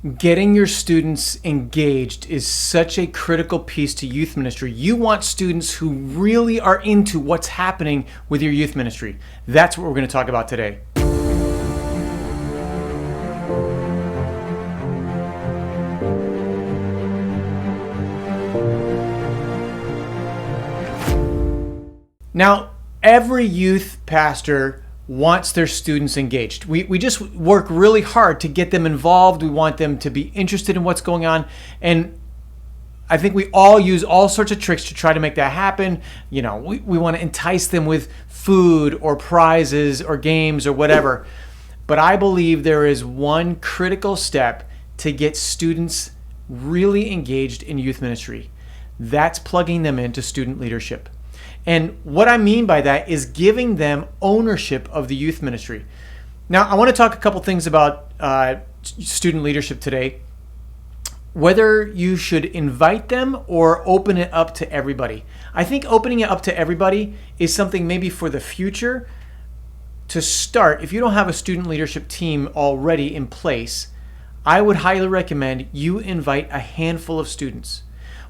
Getting your students engaged is such a critical piece to youth ministry. You want students who really are into what's happening with your youth ministry. That's what we're going to talk about today. Now, every youth pastor wants their students engaged. We just work really hard to get them involved. We want them to be interested in what's going on. And I think we all use all sorts of tricks to try to make that happen. We want to entice them with food or prizes or games or whatever. But I believe there is one critical step to get students really engaged in youth ministry. That's plugging them into student leadership. And what I mean by that is giving them ownership of the youth ministry. Now, I want to talk a couple things about student leadership today. Whether you should invite them or open it up to everybody. I think opening it up to everybody is something maybe for the future. To start, if you don't have a student leadership team already in place, I would highly recommend you invite a handful of students.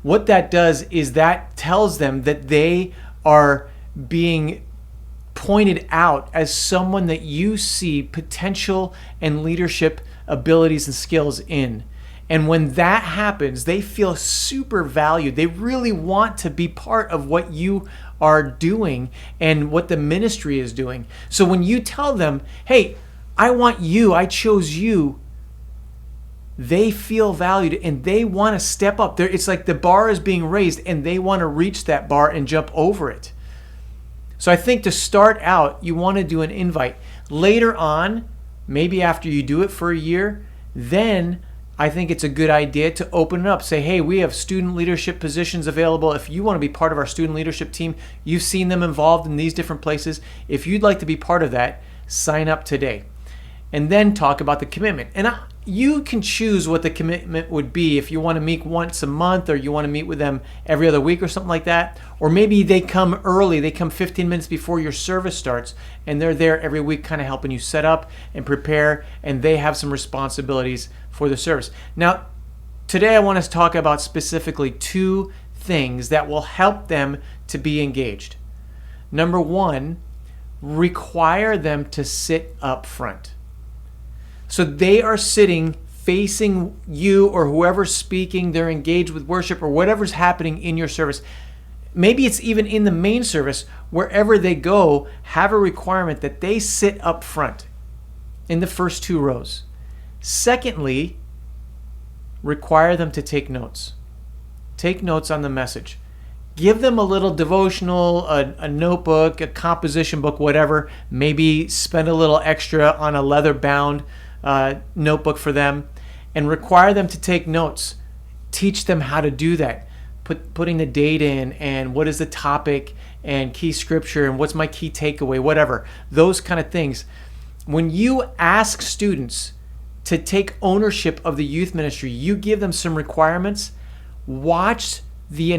What that does is that tells them that they are being pointed out as someone that you see potential and leadership abilities and skills in. And when that happens, they feel super valued. They really want to be part of what you are doing and what the ministry is doing. So when you tell them, hey, I want you, I chose you, they feel valued and they want to step up. It's like the bar is being raised and they want to reach that bar and jump over it. So I think to start out, you want to do an invite. Later on, maybe after you do it for a year, then I think it's a good idea to open it up. Say, hey, we have student leadership positions available. If you want to be part of our student leadership team, you've seen them involved in these different places. If you'd like to be part of that, sign up today. And then talk about the commitment. And you can choose what the commitment would be if you want to meet once a month or you want to meet with them every other week or something like that. Or maybe they come early. They come 15 minutes before your service starts and they're there every week kind of helping you set up and prepare, and they have some responsibilities for the service. Now, today I want to talk about specifically two things that will help them to be engaged. Number one, require them to sit up front. So they are sitting facing you or whoever's speaking, they're engaged with worship or whatever's happening in your service. Maybe it's even in the main service, wherever they go, have a requirement that they sit up front in the first two rows. Secondly, require them to take notes. Take notes on the message. Give them a little devotional, a notebook, a composition book, whatever. Maybe spend a little extra on a leather-bound notebook for them, and require them to take notes. Teach them how to do that. Putting the date in and what is the topic and key scripture and what's my key takeaway, whatever. Those kind of things. When you ask students to take ownership of the youth ministry, you give them some requirements. Watch the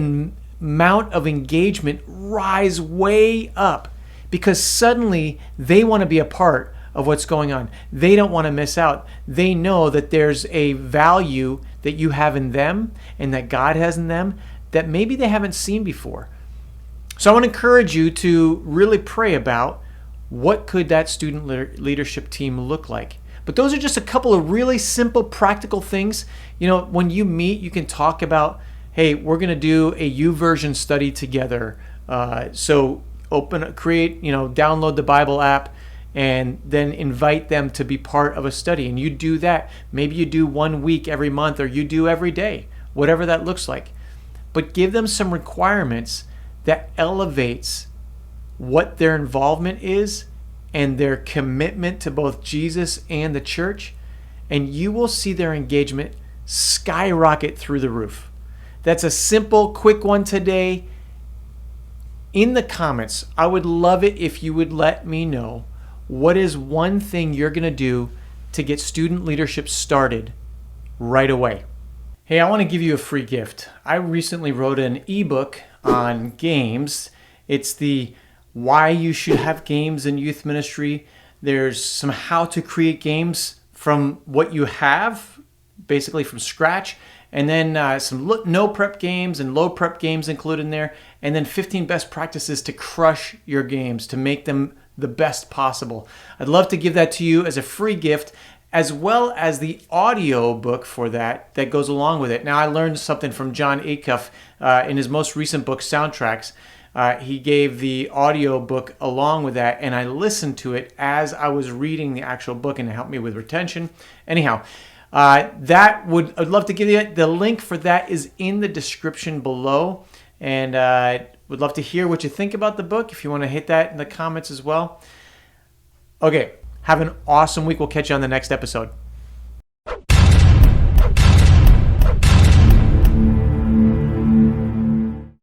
amount of engagement rise way up, because suddenly they want to be a part of what's going on. They don't want to miss out. They know that there's a value that you have in them and that God has in them that maybe they haven't seen before. So I want to encourage you to really pray about what could that student leadership team look like. But those are just a couple of really simple, practical things. When you meet, you can talk about, hey, we're going to do a YouVersion study together. So download the Bible app and then invite them to be part of a study. And you do that. Maybe you do 1 week every month, or you do every day, whatever that looks like. But give them some requirements that elevates what their involvement is and their commitment to both Jesus and the church, and you will see their engagement skyrocket through the roof. That's a simple, quick one today. In the comments, I would love it if you would let me know what is one thing you're going to do to get student leadership started right away. Hey, I want to give you a free gift. I recently wrote an ebook on games. It's the why you should have games in youth ministry. There's some how to create games from what you have basically from scratch, and then some no prep games and low prep games included in there, and then 15 best practices to crush your games, to make them the best possible. I'd love to give that to you as a free gift, as well as the audio book for that goes along with it. Now, I learned something from John Acuff in his most recent book, Soundtracks. He gave the audio book along with that, and I listened to it as I was reading the actual book, and it helped me with retention. Anyhow, I'd love to give you the link for that is in the description below, and would love to hear what you think about the book if you want to hit that in the comments as well. Okay, have an awesome week. We'll catch you on the next episode.